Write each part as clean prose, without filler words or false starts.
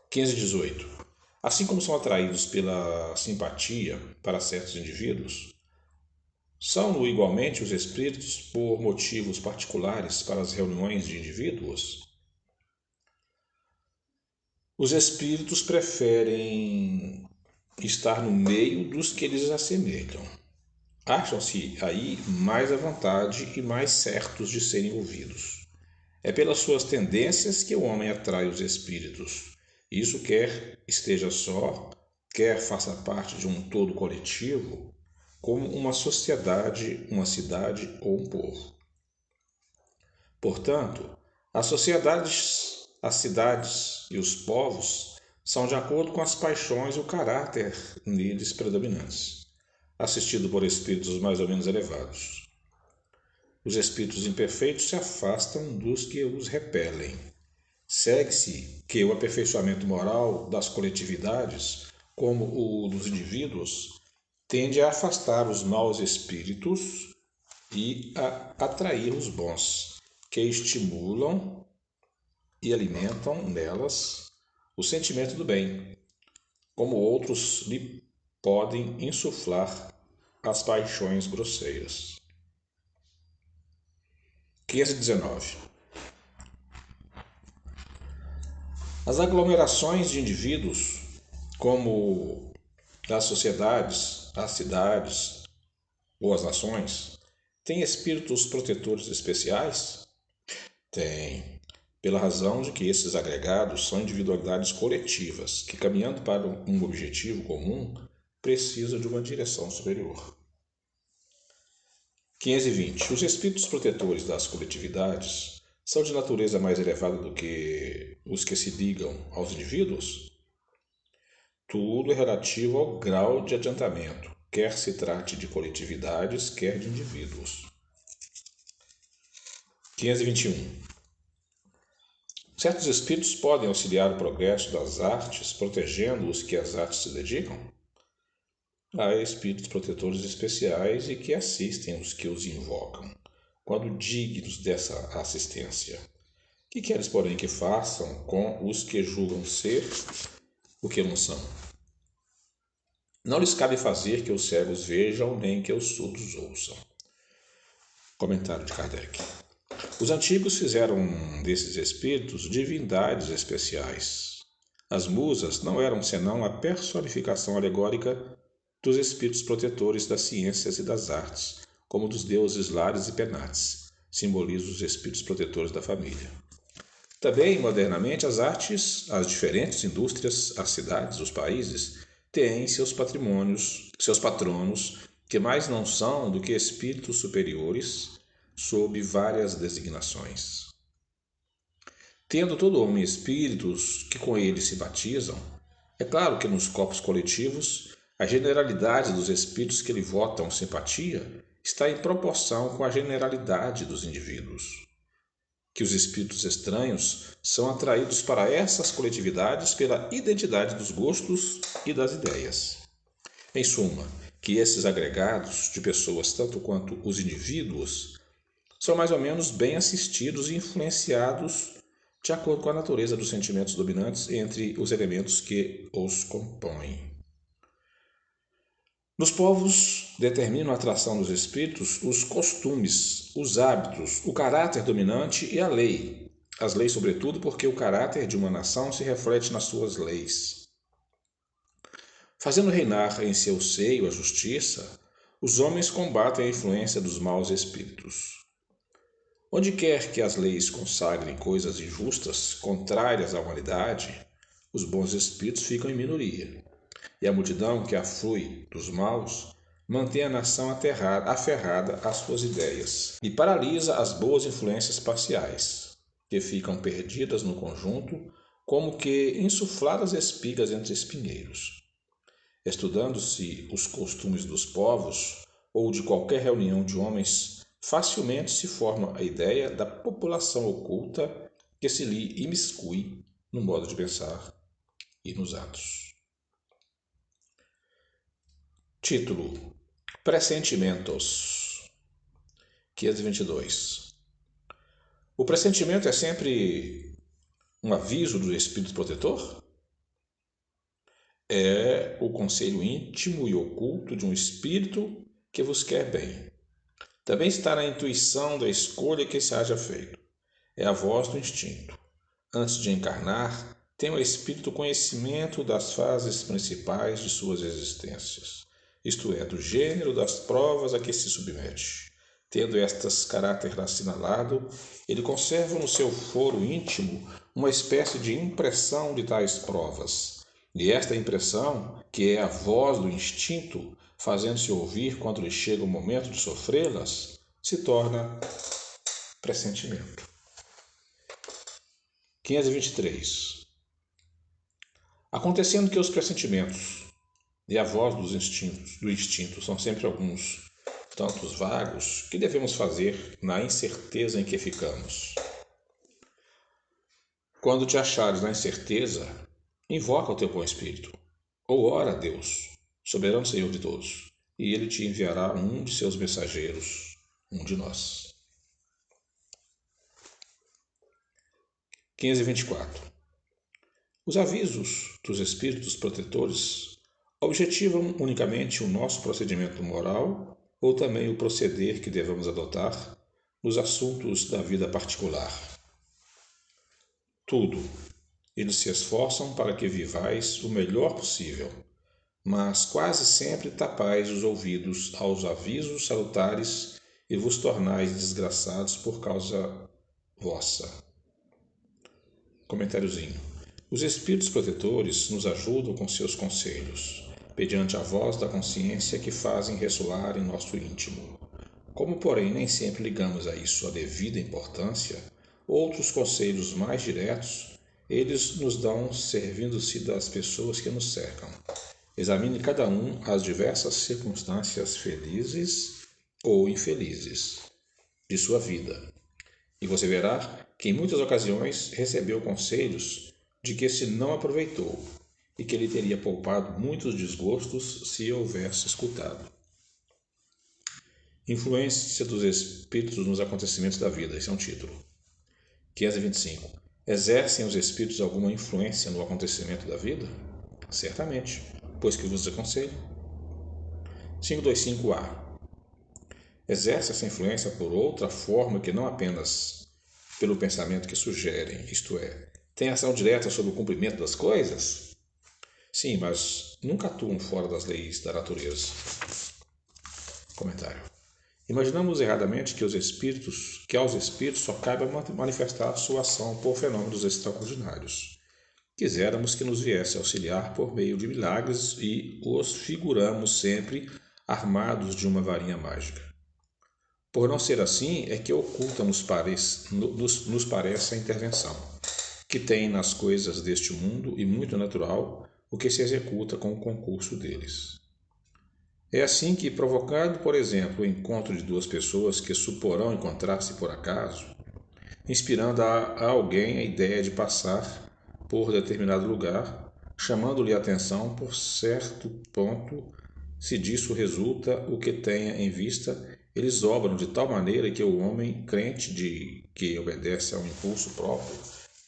15:18. Assim como são atraídos pela simpatia para certos indivíduos, são igualmente os espíritos por motivos particulares para as reuniões de indivíduos? Os espíritos preferem estar no meio dos que lhes assemelham. Acham-se aí mais à vontade e mais certos de serem ouvidos. É pelas suas tendências que o homem atrai os espíritos. Isso quer esteja só, quer faça parte de um todo coletivo, como uma sociedade, uma cidade ou um povo. Portanto, as sociedades, as cidades e os povos são de acordo com as paixões e o caráter neles predominantes, assistido por espíritos mais ou menos elevados. Os espíritos imperfeitos se afastam dos que os repelem. Segue-se que o aperfeiçoamento moral das coletividades, como o dos indivíduos, tende a afastar os maus espíritos e a atrair os bons, que estimulam e alimentam nelas o sentimento do bem, como outros lhe podem insuflar as paixões grosseiras. 15:19. As aglomerações de indivíduos, como as sociedades, as cidades ou as nações, têm espíritos protetores especiais? Tem, pela razão de que esses agregados são individualidades coletivas que, caminhando para um objetivo comum, precisam de uma direção superior. 15:20. Os espíritos protetores das coletividades são de natureza mais elevada do que os que se ligam aos indivíduos? Tudo é relativo ao grau de adiantamento, quer se trate de coletividades, quer de indivíduos. 15:21. Certos espíritos podem auxiliar o progresso das artes, protegendo os que às artes se dedicam? Há espíritos protetores especiais e que assistem os que os invocam, quando dignos dessa assistência. Que queres, porém, que façam com os que julgam ser o que não são? Não lhes cabe fazer que os cegos vejam, nem que os surdos ouçam. Comentário de Kardec. Os antigos fizeram desses espíritos divindades especiais. As musas não eram senão a personificação alegórica dos espíritos protetores das ciências e das artes, como dos deuses Lares e Penates, simbolizam os espíritos protetores da família. Também, modernamente, as artes, as diferentes indústrias, as cidades, os países, têm seus patrimônios, seus patronos, que mais não são do que espíritos superiores, sob várias designações. Tendo todo homem espíritos que com ele se batizam, é claro que nos corpos coletivos a generalidade dos espíritos que lhe votam simpatia está em proporção com a generalidade dos indivíduos. Que os espíritos estranhos são atraídos para essas coletividades pela identidade dos gostos e das ideias. Em suma, que esses agregados de pessoas, tanto quanto os indivíduos, são mais ou menos bem assistidos e influenciados de acordo com a natureza dos sentimentos dominantes entre os elementos que os compõem. Nos povos, determinam a atração dos espíritos os costumes, os hábitos, o caráter dominante e a lei. As leis, sobretudo, porque o caráter de uma nação se reflete nas suas leis. Fazendo reinar em seu seio a justiça, os homens combatem a influência dos maus espíritos. Onde quer que as leis consagrem coisas injustas, contrárias à humanidade, os bons espíritos ficam em minoria. E a multidão que aflui dos maus mantém a nação aferrada às suas ideias e paralisa as boas influências parciais, que ficam perdidas no conjunto, como que insufladas espigas entre espinheiros. Estudando-se os costumes dos povos ou de qualquer reunião de homens, facilmente se forma a ideia da população oculta que se lhe imiscui no modo de pensar e nos atos. Título: Pressentimentos. 522. O pressentimento é sempre um aviso do espírito protetor? é o conselho íntimo e oculto de um espírito que vos quer bem. Também está na intuição da escolha que se haja feito. É a voz do instinto. Antes de encarnar, tem o espírito conhecimento das fases principais de suas existências, isto é, do gênero das provas a que se submete. Tendo estas caráter assinalado, ele conserva no seu foro íntimo uma espécie de impressão de tais provas. E esta impressão, que é a voz do instinto, fazendo-se ouvir quando lhe chega o momento de sofrê-las, se torna pressentimento. 523. Acontecendo que os pressentimentos e a voz do instinto são sempre alguns tantos vagos, que devemos fazer na incerteza em que ficamos? Quando te achares na incerteza, invoca o teu bom espírito, ou ora a Deus, soberano Senhor de todos, e ele te enviará um de seus mensageiros, um de nós. 524. Os avisos dos espíritos protetores objetivam unicamente o nosso procedimento moral ou também o proceder que devemos adotar nos assuntos da vida particular? Tudo. Eles se esforçam para que vivais o melhor possível, mas quase sempre tapais os ouvidos aos avisos salutares e vos tornais desgraçados por causa vossa. Comentáriozinho. Os espíritos protetores nos ajudam com seus conselhos, mediante a voz da consciência que fazem ressoar em nosso íntimo. Como, porém, nem sempre ligamos a isso a devida importância, outros conselhos mais diretos, eles nos dão servindo-se das pessoas que nos cercam. Examine cada um as diversas circunstâncias felizes ou infelizes de sua vida, e você verá que em muitas ocasiões recebeu conselhos de que se não aproveitou e que lhe teria poupado muitos desgostos se houvesse escutado. Influência dos espíritos nos acontecimentos da vida. Esse é um título. 525. Exercem os espíritos alguma influência no acontecimento da vida? Certamente, pois que vos aconselho. 525A. Exerce essa influência por outra forma que não apenas pelo pensamento que sugerem, isto é, tem ação direta sobre o cumprimento das coisas? Sim, mas nunca atuam fora das leis da natureza. Comentário. Imaginamos erradamente que aos espíritos só caiba manifestar sua ação por fenômenos extraordinários. Quiséramos que nos viesse auxiliar por meio de milagres e os figuramos sempre armados de uma varinha mágica. Por não ser assim, é que oculta nos parece a intervenção, que tem nas coisas deste mundo e muito natural o que se executa com o concurso deles. É assim que, provocado, por exemplo, o encontro de duas pessoas que suporão encontrar-se por acaso, inspirando a alguém a ideia de passar por determinado lugar, chamando-lhe a atenção por certo ponto, se disso resulta o que tenha em vista, eles obram de tal maneira que o homem, crente de que obedece a um impulso próprio,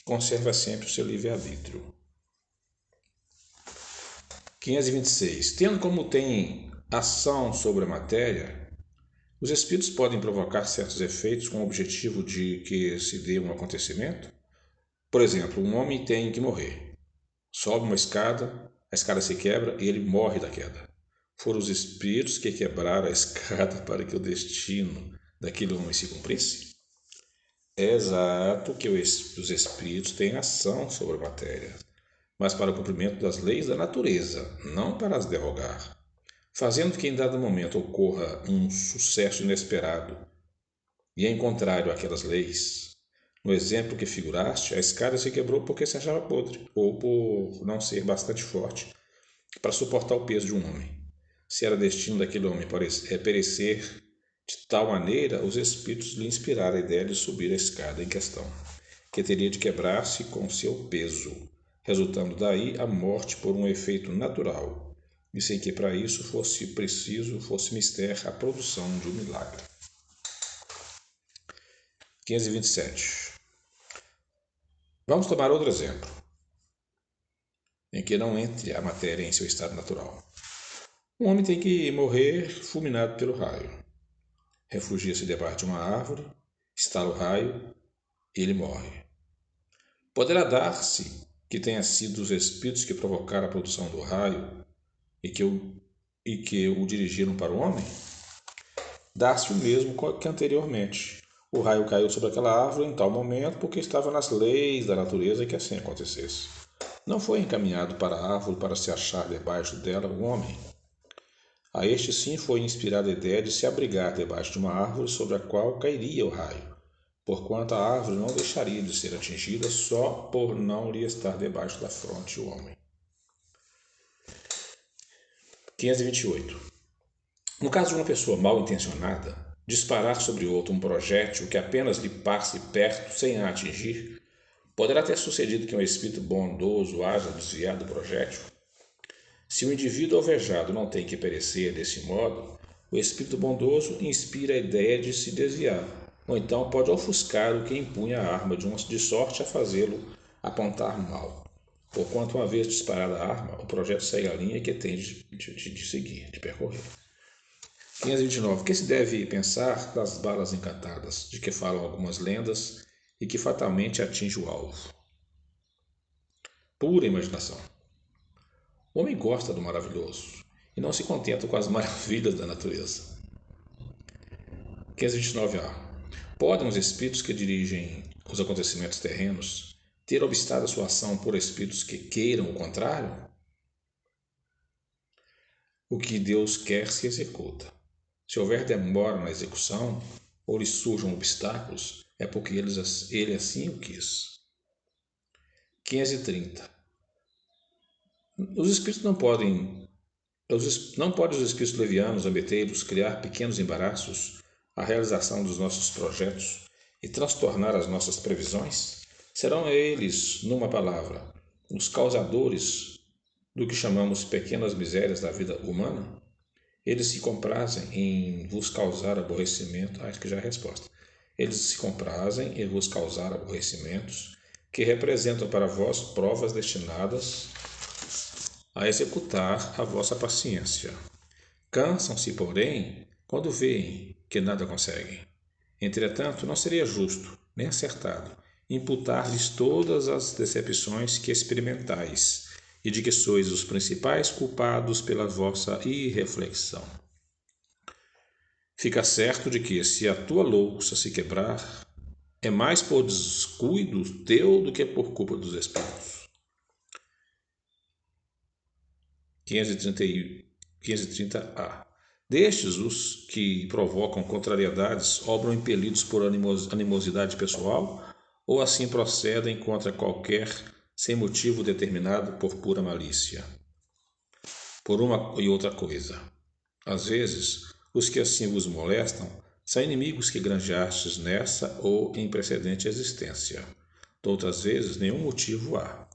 conserva sempre o seu livre-arbítrio. 526. Tendo como tem ação sobre a matéria, os espíritos podem provocar certos efeitos com o objetivo de que se dê um acontecimento? Por exemplo, um homem tem que morrer. Sobe uma escada, a escada se quebra e ele morre da queda. Foram os espíritos que quebraram a escada para que o destino daquele homem se cumprisse? É exato que os espíritos têm ação sobre a matéria, mas para o cumprimento das leis da natureza, não para as derrogar, fazendo que em dado momento ocorra um sucesso inesperado e em contrário àquelas leis. No exemplo que figuraste, a escada se quebrou porque se achava podre, ou por não ser bastante forte para suportar o peso de um homem. Se era destino daquele homem perecer de tal maneira, os espíritos lhe inspiraram a ideia de subir a escada em questão, que teria de quebrar-se com seu peso, resultando daí a morte por um efeito natural, e sem que para isso fosse mister a produção de um milagre. 527. Vamos tomar outro exemplo. em que não entre a matéria em seu estado natural. Um homem tem que morrer fulminado pelo raio. Refugia-se debaixo de uma árvore, estala o raio e ele morre. Poderá dar-se que tenha sido os espíritos que provocaram a produção do raio e que o dirigiram para o homem? Dá-se o mesmo que anteriormente. O raio caiu sobre aquela árvore em tal momento porque estava nas leis da natureza que assim acontecesse. Não foi encaminhado para a árvore para se achar debaixo dela o homem. A este sim foi inspirada a ideia de se abrigar debaixo de uma árvore sobre a qual cairia o raio, porquanto a árvore não deixaria de ser atingida só por não lhe estar debaixo da fronte o homem. 528. No caso de uma pessoa mal intencionada, disparar sobre outro um projétil que apenas lhe passe perto sem a atingir, poderá ter sucedido que um espírito bondoso haja desviado do projétil? Se o indivíduo alvejado não tem que perecer desse modo, o espírito bondoso inspira a ideia de se desviar, ou então pode ofuscar o que empunha a arma de sorte a fazê-lo apontar mal. Porquanto, uma vez disparada a arma, o projétil segue a linha que tem de seguir, de percorrer. 529. O que se deve pensar das balas encantadas, de que falam algumas lendas e que fatalmente atinge o alvo? Pura imaginação. O homem gosta do maravilhoso e não se contenta com as maravilhas da natureza. 529a. Podem os espíritos que dirigem os acontecimentos terrenos ter obstado a sua ação por espíritos que queiram o contrário? O que Deus quer se executa. Se houver demora na execução ou lhe surjam obstáculos, é porque ele assim o quis. 530. Os espíritos não podem os espíritos levianos, abeteiros, criar pequenos embaraços à realização dos nossos projetos e transtornar as nossas previsões? Serão eles, numa palavra, os causadores do que chamamos pequenas misérias da vida humana? Eles se comprazem em vos causar aborrecimento. Acho que já é a resposta. Eles se comprazem em vos causar aborrecimentos que representam para vós provas destinadas a executar a vossa paciência. Cansam-se, porém, quando veem que nada conseguem. Entretanto, não seria justo, nem acertado, imputar-lhes todas as decepções que experimentais e de que sois os principais culpados pela vossa irreflexão. Fica certo de que, se a tua louça se quebrar, é mais por descuido teu do que por culpa dos espíritos. 530a. Destes, os que provocam contrariedades obram impelidos por animosidade pessoal ou assim procedem contra qualquer sem motivo determinado por pura malícia. Por uma e outra coisa. Às vezes, os que assim vos molestam são inimigos que granjeastes nessa ou em precedente existência. Outras vezes, nenhum motivo há.